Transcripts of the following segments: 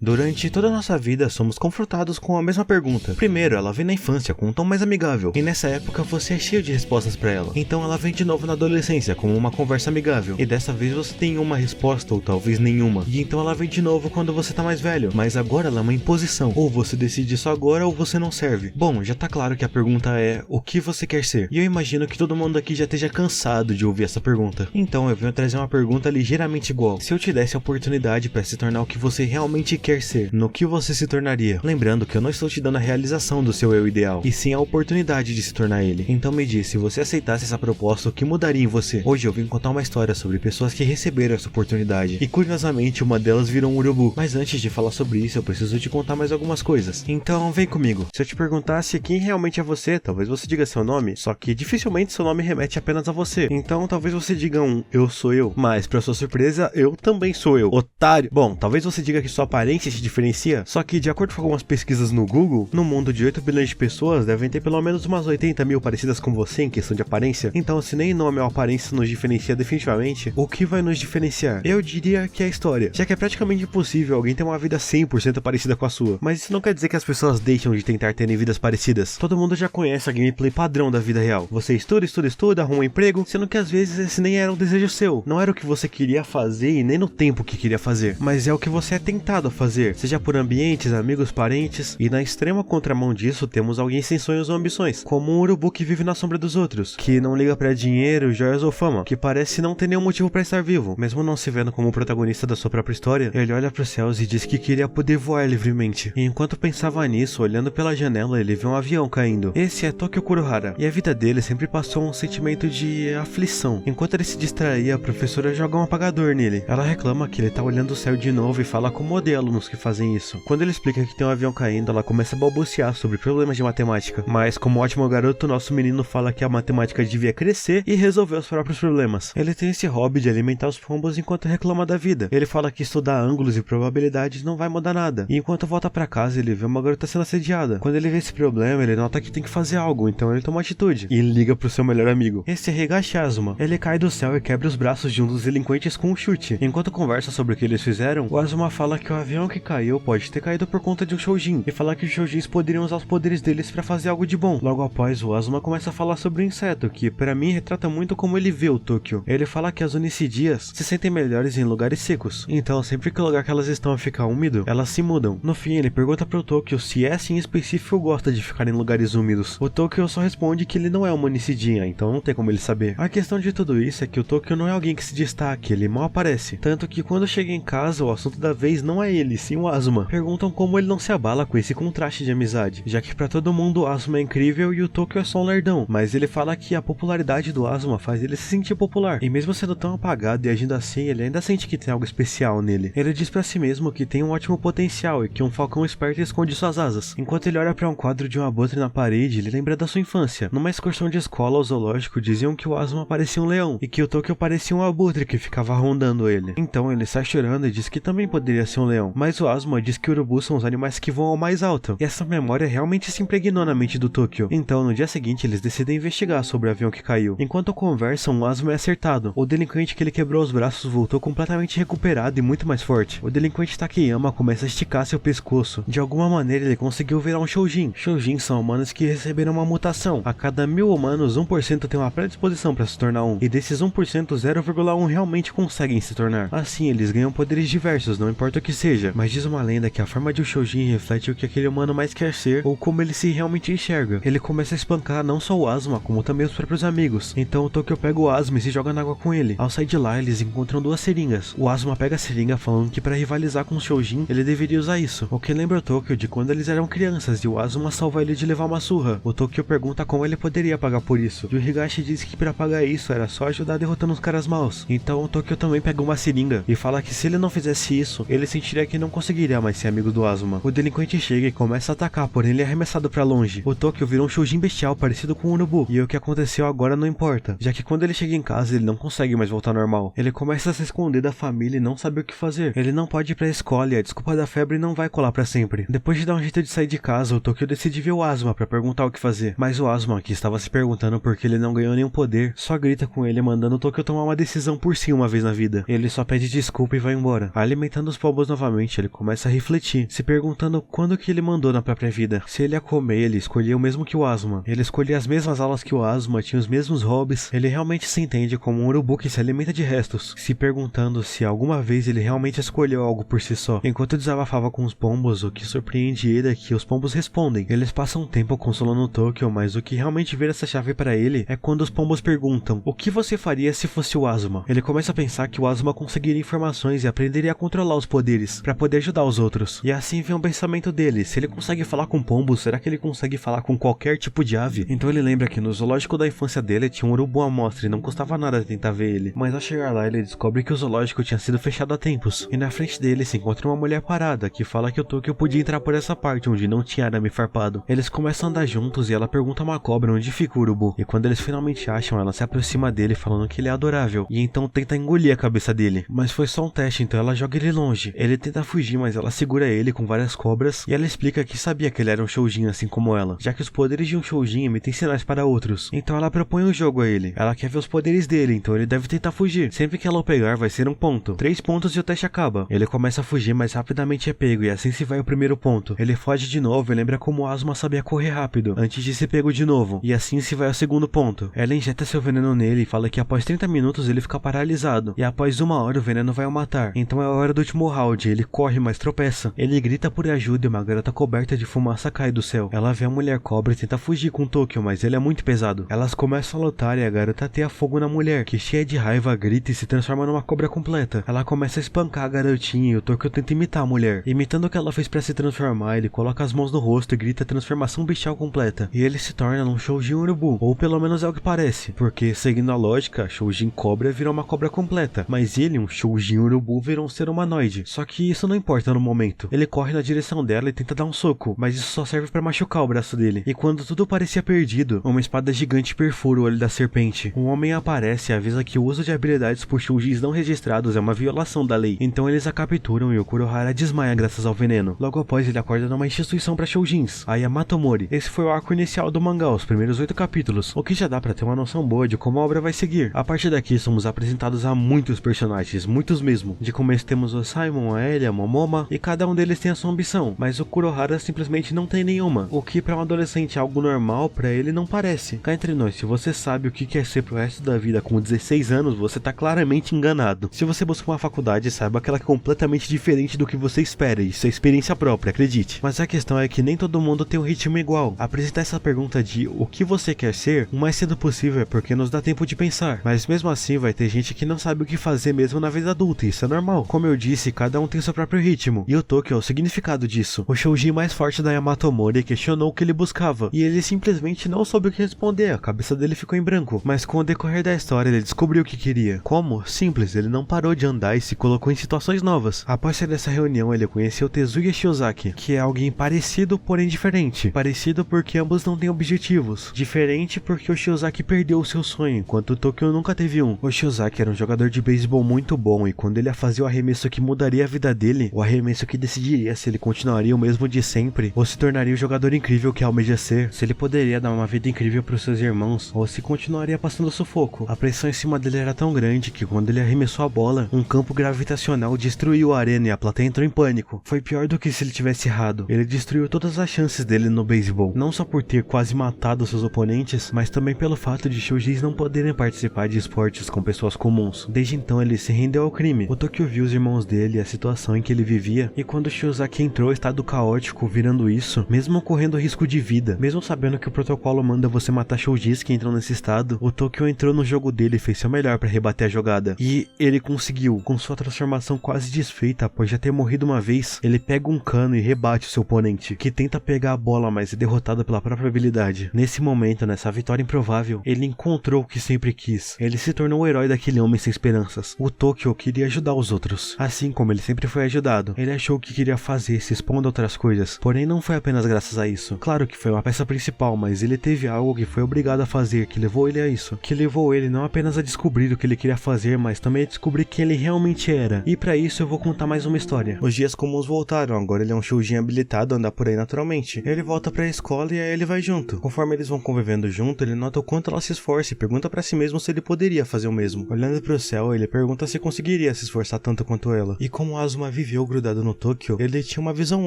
Durante toda a nossa vida, somos confrontados com a mesma pergunta. Primeiro, ela vem na infância com um tom mais amigável, e nessa época você é cheio de respostas pra ela. Então ela vem de novo na adolescência, como uma conversa amigável, e dessa vez você tem uma resposta ou talvez nenhuma. E então ela vem de novo quando você tá mais velho, mas agora ela é uma imposição. Ou você decide isso agora ou você não serve. Bom, já tá claro que a pergunta é: o que você quer ser? E eu imagino que todo mundo aqui já esteja cansado de ouvir essa pergunta. Então eu venho trazer uma pergunta ligeiramente igual. Se eu te desse a oportunidade pra se tornar o que você realmente quer ser, no que você se tornaria? Lembrando que eu não estou te dando a realização do seu eu ideal, e sim a oportunidade de se tornar ele. Então me diz, se você aceitasse essa proposta, o que mudaria em você? Hoje eu vim contar uma história sobre pessoas que receberam essa oportunidade, e curiosamente uma delas virou um urubu. Mas antes de falar sobre isso, eu preciso te contar mais algumas coisas. Então vem comigo. Se eu te perguntasse quem realmente é você, talvez você diga seu nome, só que dificilmente seu nome remete apenas a você. Então talvez você diga eu sou eu, mas pra sua surpresa, eu também sou eu, otário. Bom, talvez você diga que sua aparência te diferencia, só que de acordo com algumas pesquisas no Google, no mundo de 8 bilhões de pessoas, devem ter pelo menos umas 80 mil parecidas com você em questão de aparência. Então se nem nome ou aparência nos diferencia definitivamente, o que vai nos diferenciar? Eu diria que é a história, já que é praticamente impossível alguém ter uma vida 100% parecida com a sua. Mas isso não quer dizer que as pessoas deixam de tentar terem vidas parecidas. Todo mundo já conhece a gameplay padrão da vida real. Você estuda, arruma um emprego, sendo que às vezes esse nem era um desejo seu. Não era o que você queria fazer e nem no tempo que queria fazer, mas é o que você é tentado a fazer, seja por ambientes, amigos, parentes. E na extrema contramão disso, temos alguém sem sonhos ou ambições, como um urubu que vive na sombra dos outros, que não liga pra dinheiro, joias ou fama, que parece não ter nenhum motivo pra estar vivo. Mesmo não se vendo como o protagonista da sua própria história, ele olha pros céus e diz que queria poder voar livremente. E enquanto pensava nisso, olhando pela janela, ele vê um avião caindo. Esse é Tokyo Kurohara, e a vida dele sempre passou um sentimento de aflição. Enquanto ele se distraía, a professora joga um apagador nele. Ela reclama que ele tá olhando o céu de novo e fala como odeia alunos que fazem isso. Quando ele explica que tem um avião caindo, ela começa a balbuciar sobre problemas de matemática. Mas como ótimo garoto, nosso menino fala que a matemática devia crescer e resolver os próprios problemas. Ele tem esse hobby de alimentar os pombos enquanto reclama da vida. Ele fala que estudar ângulos e probabilidades não vai mudar nada. E enquanto volta pra casa, ele vê uma garota sendo assediada. Quando ele vê esse problema, ele nota que tem que fazer algo, então ele toma atitude e liga pro seu melhor amigo. Esse é Higashi Azuma. Ele cai do céu e quebra os braços de um dos delinquentes com um chute. Enquanto conversa sobre o que eles fizeram, o Azuma fala que o avião que caiu pode ter caído por conta de um Shoujin, e fala que os Shoujins poderiam usar os poderes deles pra fazer algo de bom. Logo após, o Azuma começa a falar sobre o inseto, que pra mim retrata muito como ele vê o Tokyo. Ele fala que as Onicidias se sentem melhores em lugares secos, então sempre que o lugar que elas estão fica úmido, elas se mudam. No fim, ele pergunta pro Tokyo se esse em específico gosta de ficar em lugares úmidos. O Tokyo só responde que ele não é uma Onicidinha, então não tem como ele saber. A questão de tudo isso é que o Tokyo não é alguém que se destaque, ele mal aparece. Tanto que quando chega em casa, o assunto da vez não é ele, sim o Azuma. Perguntam como ele não se abala com esse contraste de amizade, já que pra todo mundo o Azuma é incrível e o Tokyo é só um lerdão. Mas ele fala que a popularidade do Azuma faz ele se sentir popular, e mesmo sendo tão apagado e agindo assim, ele ainda sente que tem algo especial nele. Ele diz pra si mesmo que tem um ótimo potencial e que um falcão esperto esconde suas asas. Enquanto ele olha pra um quadro de um abutre na parede, ele lembra da sua infância. Numa excursão de escola ao zoológico, diziam que o Azuma parecia um leão e que o Tokyo parecia um abutre que ficava rondando ele. Então ele sai chorando e diz que também poderia ser um leão, mas o Azuma diz que urubus são os animais que voam ao mais alto, e essa memória realmente se impregnou na mente do Tokyo. Então no dia seguinte eles decidem investigar sobre o avião que caiu. Enquanto conversam, o Azuma é acertado. O delinquente que ele quebrou os braços voltou completamente recuperado e muito mais forte. O delinquente Takeyama começa a esticar seu pescoço. De alguma maneira ele conseguiu virar um Shoujin. Shoujins são humanos que receberam uma mutação. A cada 1000 humanos, 1% tem uma predisposição para se tornar um, e desses 1%, 0,1 realmente conseguem se tornar. Assim, eles ganham poderes diversos, não importa o que seja. Mas diz uma lenda que a forma de um Shoujin reflete o que aquele humano mais quer ser, ou como ele se realmente enxerga. Ele começa a espancar não só o Azuma, como também os próprios amigos. Então o Tokyo pega o Azuma e se joga na água com ele. Ao sair de lá, eles encontram duas seringas. O Azuma pega a seringa falando que para rivalizar com o Shoujin, ele deveria usar isso. O que lembra o Tokyo de quando eles eram crianças e o Azuma salva ele de levar uma surra. O Tokyo pergunta como ele poderia pagar por isso. E o Higashi diz que para pagar isso era só ajudar derrotando os caras maus. Então o Tokyo também pega uma seringa e fala que se ele não fizesse isso, ele sentiria que não conseguiria mais ser amigo do Azuma. O delinquente chega e começa a atacar, porém ele é arremessado para longe. O Tokyo vira um Shoujin bestial parecido com um urubu, e o que aconteceu agora não importa, já que quando ele chega em casa ele não consegue mais voltar ao normal. Ele começa a se esconder da família e não sabe o que fazer. Ele não pode ir pra escola e a desculpa da febre não vai colar pra sempre. Depois de dar um jeito de sair de casa, o Tokyo decide ver o Azuma pra perguntar o que fazer. Mas o Azuma, que estava se perguntando por que ele não ganhou nenhum poder, só grita com ele mandando o Tokyo tomar uma decisão por si uma vez na vida. Ele só pede desculpa e vai embora. Alimentando os pombos novamente, repente ele começa a refletir, se perguntando quando que ele mandou na própria vida. Se ele ia comer, ele escolhia o mesmo que o Asuma. Ele escolhia as mesmas aulas que o Asuma, tinha os mesmos hobbies. Ele realmente se entende como um urubu que se alimenta de restos, se perguntando se alguma vez ele realmente escolheu algo por si só. Enquanto desabafava com os pombos, o que surpreende ele é que os pombos respondem. Eles passam um tempo consolando o Tokyo, mas o que realmente vira essa chave pra ele é quando os pombos perguntam: o que você faria se fosse o Asuma? Ele começa a pensar que o Asuma conseguiria informações e aprenderia a controlar os poderes pra poder ajudar os outros. E assim vem um pensamento dele: se ele consegue falar com pombos, será que ele consegue falar com qualquer tipo de ave? Então ele lembra que no zoológico da infância dele tinha um urubu à mostra e não custava nada tentar ver ele. Mas ao chegar lá ele descobre que o zoológico tinha sido fechado há tempos. E na frente dele se encontra uma mulher parada que fala que o Tokyo podia entrar por essa parte onde não tinha arame farpado. Eles começam a andar juntos e ela pergunta a uma cobra onde fica o urubu. E quando eles finalmente acham, ela se aproxima dele falando que ele é adorável. E então tenta engolir a cabeça dele. Mas foi só um teste, então ela joga ele longe. Ele tenta fugir, mas ela segura ele com várias cobras. E ela explica que sabia que ele era um Shoujin assim como ela, já que os poderes de um Shoujin emitem sinais para outros. Então ela propõe um jogo a ele. Ela quer ver os poderes dele, então ele deve tentar fugir. Sempre que ela o pegar vai ser um ponto. 3 pontos e o teste acaba. Ele começa a fugir, mas rapidamente é pego e assim se vai o primeiro ponto. Ele foge de novo e lembra como Asuma sabia correr rápido antes de ser pego de novo. E assim se vai ao segundo ponto. Ela injeta seu veneno nele e fala que após 30 minutos ele fica paralisado. E após 1 hora o veneno vai o matar. Então é a hora do último round. Ele corre, mas tropeça. Ele grita por ajuda e uma garota coberta de fumaça cai do céu. Ela vê a mulher cobra e tenta fugir com Tokyo, mas ele é muito pesado. Elas começam a lutar e a garota ateia fogo na mulher, que cheia de raiva grita e se transforma numa cobra completa. Ela começa a espancar a garotinha e o Tokyo tenta imitar a mulher. Imitando o que ela fez pra se transformar, ele coloca as mãos no rosto e grita transformação bestial completa. E ele se torna um Shoujin urubu, ou pelo menos é o que parece, porque seguindo a lógica, Shoujin cobra virou uma cobra completa, mas ele, um Shoujin urubu, virou um ser humanoide. Só que isso não importa no momento. Ele corre na direção dela e tenta dar um soco, mas isso só serve pra machucar o braço dele. E quando tudo parecia perdido, uma espada gigante perfura o olho da serpente. Um homem aparece e avisa que o uso de habilidades por Shoujins não registrados é uma violação da lei. Então eles a capturam e o Kurohara desmaia graças ao veneno. Logo após ele acorda numa instituição pra Shoujins, a Yamato Mori. Esse foi o arco inicial do mangá, os primeiros 8 capítulos, o que já dá pra ter uma noção boa de como a obra vai seguir. A partir daqui somos apresentados a muitos personagens, muitos mesmo. De começo temos o Simon, a Ellie, a Momoma, e cada um deles tem a sua ambição, mas o Kurohara simplesmente não tem nenhuma, o que pra um adolescente é algo normal, pra ele não parece. Cá entre nós, se você sabe o que quer ser pro resto da vida com 16 anos, você tá claramente enganado. Se você busca uma faculdade, saiba que ela é completamente diferente do que você espera, e isso é experiência própria, acredite. Mas a questão é que nem todo mundo tem um ritmo igual. Apresentar essa pergunta de o que você quer ser o mais cedo possível é porque nos dá tempo de pensar, mas mesmo assim vai ter gente que não sabe o que fazer mesmo na vida adulta, e isso é normal. Como eu disse, cada um tem seu próprio ritmo, e o Tokyo é o significado disso. O Shoujin mais forte da Yamato Mori questionou o que ele buscava, e ele simplesmente não soube o que responder, a cabeça dele ficou em branco. Mas com o decorrer da história ele descobriu o que queria. Como? Simples, ele não parou de andar e se colocou em situações novas. Após sair dessa reunião ele conheceu Tezuya Shiozaki, que é alguém parecido porém diferente. Parecido porque ambos não têm objetivos. Diferente porque o Shiozaki perdeu o seu sonho, enquanto o Tokyo nunca teve um. O Shiozaki era um jogador de beisebol muito bom, e quando ele ia fazer o arremesso que mudaria a vida dele, o arremesso que decidiria se ele continuaria o mesmo de sempre, ou se tornaria o jogador incrível que almeja ser, se ele poderia dar uma vida incrível para os seus irmãos, ou se continuaria passando sufoco. A pressão em cima dele era tão grande que quando ele arremessou a bola, um campo gravitacional destruiu a arena e a plateia entrou em pânico. Foi pior do que se ele tivesse errado. Ele destruiu todas as chances dele no beisebol, não só por ter quase matado seus oponentes, mas também pelo fato de Shoujins não poderem participar de esportes com pessoas comuns. Desde então ele se rendeu ao crime. O Tokyo viu os irmãos dele e a situação em que ele vivia, e quando Shiozaki entrou em estado caótico virando isso, mesmo correndo risco de vida, mesmo sabendo que o protocolo manda você matar Shoujins que entram nesse estado, o Tokyo entrou no jogo dele e fez seu melhor para rebater a jogada. E ele conseguiu. Com sua transformação quase desfeita após já ter morrido uma vez, ele pega um cano e rebate o seu oponente, que tenta pegar a bola, mas é derrotado pela própria habilidade. Nesse momento, nessa vitória improvável, ele encontrou o que sempre quis. Ele se tornou o herói daquele homem sem esperanças. O Tokyo queria ajudar os outros, assim como ele sempre foi ajudado. Ele achou que queria fazer, se expondo a outras coisas, porém não foi apenas graças a isso. Claro que foi uma peça principal, mas ele teve algo que foi obrigado a fazer, que levou ele a isso, que levou ele não apenas a descobrir o que ele queria fazer, mas também a descobrir quem ele realmente era. E pra isso eu vou contar mais uma história. Os dias comuns voltaram, agora ele é um Shoujin habilitado a andar por aí naturalmente. Ele volta pra escola e aí ele vai junto. Conforme eles vão convivendo junto, ele nota o quanto ela se esforça e pergunta pra si mesmo se ele poderia fazer o mesmo. Olhando pro céu, ele pergunta se conseguiria se esforçar tanto quanto ela. E como Asuma viveu grudado no Tokyo, ele tinha uma visão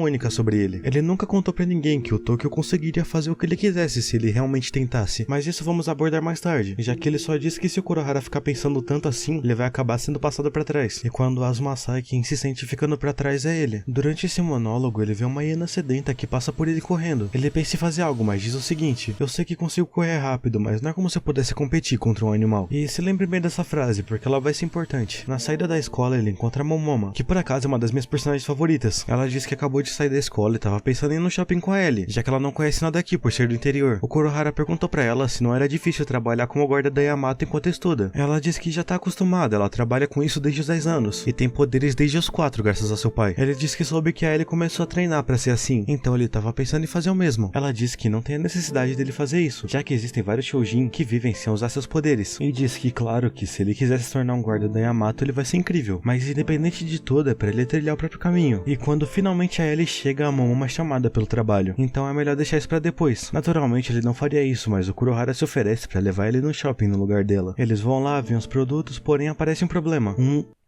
única sobre ele. Ele nunca contou pra ninguém que o Tokyo conseguiria fazer o que ele quisesse se ele realmente tentasse, mas isso vamos abordar mais tarde, já que ele só disse que se o Kurohara ficar pensando tanto assim, ele vai acabar sendo passado pra trás. E quando Azuma sai, quem se sente ficando pra trás é ele. Durante esse monólogo, ele vê uma hiena sedenta que passa por ele correndo. Ele pensa em fazer algo, mas diz o seguinte: eu sei que consigo correr rápido, mas não é como se eu pudesse competir contra um animal. E se lembre bem dessa frase, porque ela vai ser importante. Na saída da escola, ele encontra a Momoma, que por acaso é uma das minhas personagens favoritas. Ela diz que acabou de sair da escola e tava pensando em ir no shopping com a Ellie, já que ela não conhece nada aqui por ser do interior. O Kurohara perguntou pra ela se não era difícil trabalhar como guarda da Yamato enquanto estuda. Ela diz que já tá acostumada, ela trabalha com isso desde os 10 anos, e tem poderes desde os 4 graças a seu pai. Ele diz que soube que a Ellie começou a treinar pra ser assim, então ele tava pensando em fazer o mesmo. Ela diz que não tem a necessidade dele fazer isso, já que existem vários shoujin que vivem sem usar seus poderes. E diz que claro que se ele quisesse se tornar um guarda da Yamato ele vai ser incrível, mas independente de tudo é pra ele trilhar o próprio caminho. E quando finalmente a Ellie chega, a Momoma é chamada pelo trabalho, então é melhor deixar isso pra depois. Naturalmente ele não faria isso, mas o Kurohara se oferece pra levar ele no shopping no lugar dela. Eles vão lá, veem os produtos, porém aparece um problema.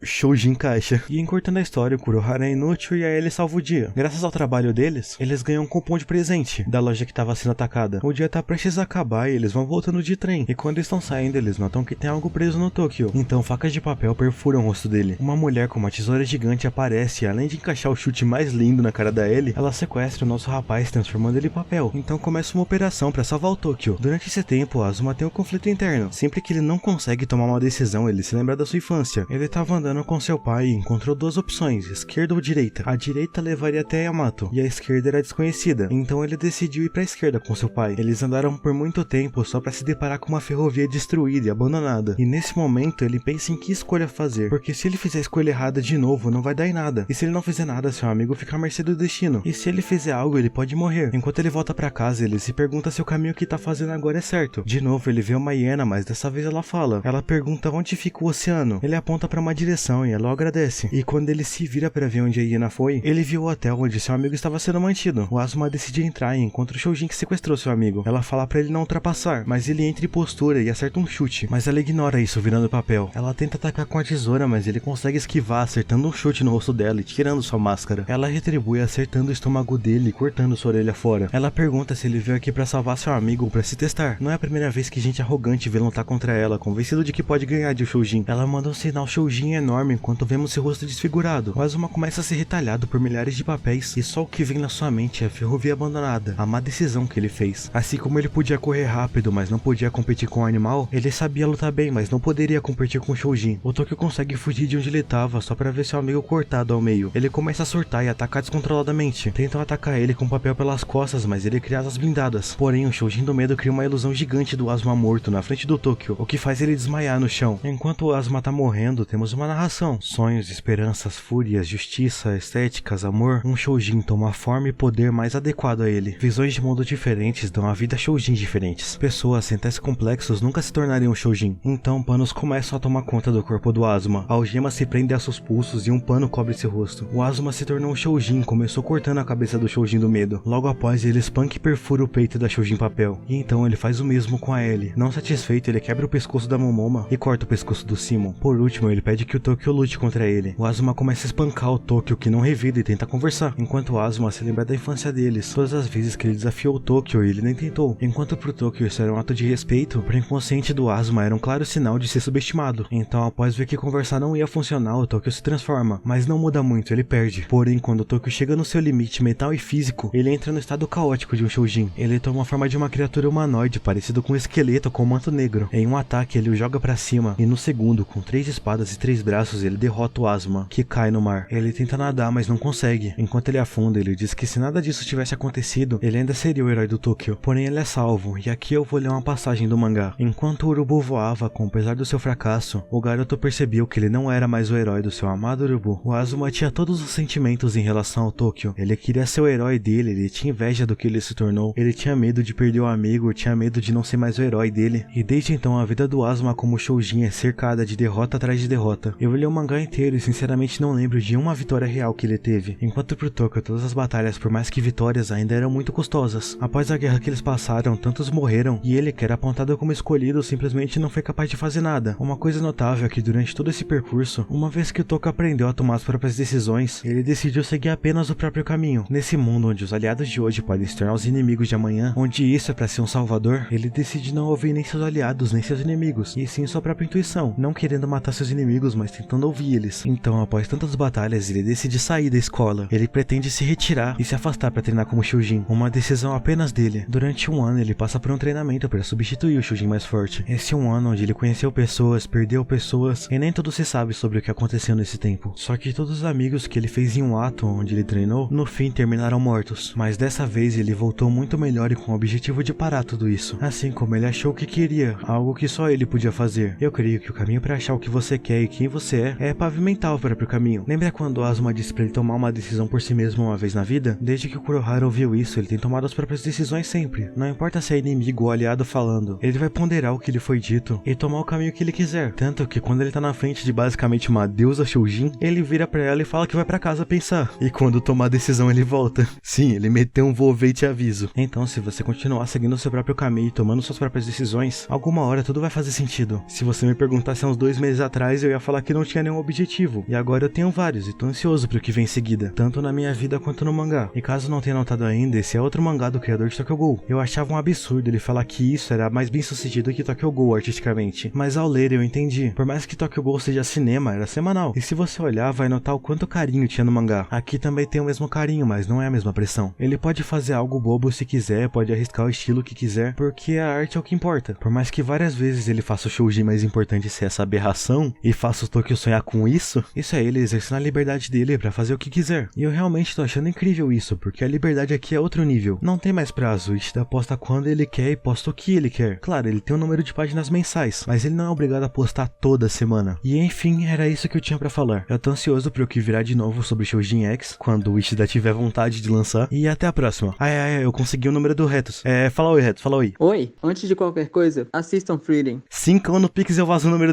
Shoujin caixa. E encurtando a história, o Kurohara é inútil e a Ellie salva o dia. Graças ao trabalho deles, eles ganham um cupom de presente da loja que estava sendo atacada. O dia tá prestes a acabar e eles vão voltando de trem. E quando estão saindo, eles notam que tem algo preso no Tokyo. Então facas de papel perfuram o rosto dele. Uma mulher com uma tesoura gigante aparece e além de encaixar o chute mais lindo na cara da Ellie, ela sequestra o nosso rapaz, transformando ele em papel. Então começa uma operação para salvar o Tokyo. Durante esse tempo, Azuma tem um conflito interno. Sempre que ele não consegue tomar uma decisão, ele se lembra da sua infância. Ele tava andando com seu pai e encontrou duas opções, esquerda ou direita. A direita levaria até Yamato, e a esquerda era desconhecida, então ele decidiu ir pra esquerda com seu pai. Eles andaram por muito tempo só pra se deparar com uma ferrovia destruída e abandonada, e nesse momento ele pensa em que escolha fazer, porque se ele fizer a escolha errada de novo não vai dar em nada, e se ele não fizer nada seu amigo fica à mercê do destino, e se ele fizer algo ele pode morrer. Enquanto ele volta pra casa ele se pergunta se o caminho que tá fazendo agora é certo. De novo ele vê uma hiena, mas dessa vez ela fala. Ela pergunta onde fica o oceano. Ele aponta pra uma direção e ela agradece. E quando ele se vira pra ver onde a hiena foi, ele viu o hotel onde seu amigo estava sendo mantido. O Azuma decide entrar e encontra o Shoujin que sequestrou seu amigo. Ela fala pra ele não ultrapassar, mas ele entra em postura e acerta um chute, mas ela ignora isso virando papel. Ela tenta atacar com a tesoura, mas ele consegue esquivar, acertando um chute no rosto dela e tirando sua máscara. Ela retribui acertando o estômago dele e cortando sua orelha fora. Ela pergunta se ele veio aqui pra salvar seu amigo ou pra se testar. Não é a primeira vez que gente arrogante vê lutar contra ela, convencido de que pode ganhar de Shoujin. Ela manda um sinal Shoujin enorme enquanto vemos seu rosto desfigurado. O Azuma começa a ser retalhado por milhares de papéis e só o que vem na sua mente é a ferrovia abandonada, a má decisão que ele fez. Assim como ele podia correr rápido, mas não podia competir com o animal, ele sabia lutar bem, mas não poderia competir com o Shoujin. O Tokyo consegue fugir de onde ele estava só pra ver seu amigo cortado ao meio. Ele começa a surtar e atacar descontroladamente. Tentam atacar ele com papel pelas costas, mas ele cria asas blindadas. Porém, o Shoujin do medo cria uma ilusão gigante do Azuma morto na frente do Tokyo, o que faz ele desmaiar no chão. Enquanto o Azuma tá morrendo, temos uma narração. Sonhos, esperanças, fúrias, justiça, estéticas, amor. Um Shoujin toma a forma e poder mais adequado a ele. Visões de mundo diferentes dão a vida a Shoujins diferentes. Pessoas sem testes complexos nunca se tornariam Shoujin. Então panos começam a tomar conta do corpo do Azuma. A algema se prende a seus pulsos e um pano cobre seu rosto. O Azuma se tornou um Shoujin e começou cortando a cabeça do Shoujin do medo. Logo após ele espanca e perfura o peito da Shoujin papel. E então ele faz o mesmo com a Ellie. Não satisfeito, ele quebra o pescoço da Momoma e corta o pescoço do Simon. Por último, ele pede que o Tokyo lute contra ele. O Azuma começa a espancar o Tokyo, que não revida e tenta conversar, enquanto o Azuma se lembra da infância deles, todas as vezes que ele desafiou o Tokyo e ele nem tentou. Enquanto pro Tokyo isso era um ato de respeito, pro inconsciente do Azuma era um claro sinal de ser subestimado. Então após ver que conversar não ia funcionar, o Tokyo se transforma, mas não muda muito, ele perde. Porém, quando o Tokyo chega no seu limite mental e físico, ele entra no estado caótico de um Shoujin. Ele toma a forma de uma criatura humanoide, parecido com um esqueleto com um manto negro. Em um ataque, ele o joga pra cima, e no segundo, com 3 espadas e 3 braços, ele derrota o Azuma, que cai no mar. Ele tenta nadar, mas não consegue. Enquanto ele afunda, ele diz que se nada disso tivesse acontecido, ele ainda seria o herói do Tokyo. Porém, ele é salvo, e aqui eu vou ler uma passagem do mangá. Enquanto o urubu voava, com apesar do seu fracasso, o garoto percebeu que ele não era mais o herói do seu amado urubu. O Azuma tinha todos os sentimentos em relação ao Tokyo. Ele queria ser o herói dele, ele tinha inveja do que ele se tornou, ele tinha medo de perder o amigo, tinha medo de não ser mais o herói dele. E desde então, a vida do Azuma como Shoujin é cercada de derrota atrás de derrota. Eu li o mangá inteiro e sinceramente não lembro de uma vitória real que ele teve, enquanto pro Tokyo todas as batalhas, por mais que vitórias, ainda eram muito custosas. Após a guerra que eles passaram, tantos morreram, e ele, que era apontado como escolhido, simplesmente não foi capaz de fazer nada. Uma coisa notável é que durante todo esse percurso, uma vez que o Tokyo aprendeu a tomar as próprias decisões, ele decidiu seguir apenas o próprio caminho. Nesse mundo onde os aliados de hoje podem se tornar os inimigos de amanhã, onde isso é pra ser um salvador, ele decide não ouvir nem seus aliados, nem seus inimigos, e sim sua própria intuição, não querendo matar seus inimigos, mas tentando ouvir eles. Então, após tantas batalhas, ele decide sair da escola. Ele pretende se retirar e se afastar para treinar como Shujin, uma decisão apenas dele. Durante um ano, ele passa por um treinamento para substituir o Shujin mais forte. Esse é um ano onde ele conheceu pessoas, perdeu pessoas, e nem tudo se sabe sobre o que aconteceu nesse tempo. Só que todos os amigos que ele fez em um ato onde ele treinou, no fim terminaram mortos. Mas dessa vez ele voltou muito melhor e com o objetivo de parar tudo isso. Assim como ele achou que queria, algo que só ele podia fazer. Eu creio que o caminho para achar o que você quer e quem você é pavimentar o próprio caminho. Lembra quando Asuma disse pra ele tomar uma decisão por si mesmo uma vez na vida? Desde que o Kurohara ouviu isso, ele tem tomado as próprias decisões sempre. Não importa se é inimigo ou aliado falando, ele vai ponderar o que lhe foi dito e tomar o caminho que ele quiser. Tanto que quando ele tá na frente de basicamente uma deusa Shujin, ele vira pra ela e fala que vai pra casa pensar. E quando tomar a decisão ele volta. Sim, ele meteu um vou ver e te aviso. Então, se você continuar seguindo o seu próprio caminho e tomando suas próprias decisões, alguma hora tudo vai fazer sentido. Se você me perguntasse há uns 2 meses atrás, eu ia falar que não tinha nenhum objetivo. E agora eu tenho vários e tô ansioso pro que vem em seguida, tanto na minha vida quanto no mangá. E caso não tenha notado ainda, esse é outro mangá do criador de Tokyo Ghoul. Eu achava um absurdo ele falar que isso era mais bem sucedido que Tokyo Ghoul artisticamente, mas ao ler eu entendi. Por mais que Tokyo Ghoul seja cinema, era semanal. E se você olhar, vai notar o quanto carinho tinha no mangá. Aqui também tem o mesmo carinho, mas não é a mesma pressão. Ele pode fazer algo bobo se quiser, pode arriscar o estilo que quiser, porque a arte é o que importa. Por mais que várias vezes ele faça o shouji mais importante ser essa aberração, e faça o Tokyo sonhar com isso é ele exercendo a liberdade dele pra fazer o que quiser. E eu realmente tô achando incrível isso, porque a liberdade aqui é outro nível. Não tem mais prazo, o Ishida posta quando ele quer e posta o que ele quer. Claro, ele tem um número de páginas mensais, mas ele não é obrigado a postar toda semana. E enfim, era isso que eu tinha pra falar. Eu tô ansioso pro que virá de novo sobre Shojin X, quando o Ishida tiver vontade de lançar. E até a próxima. Eu consegui o número do Retos. Fala oi, Retos, fala oi. Oi, antes de qualquer coisa, assistam Frieren. 5 no Pix eu vazo o número dele.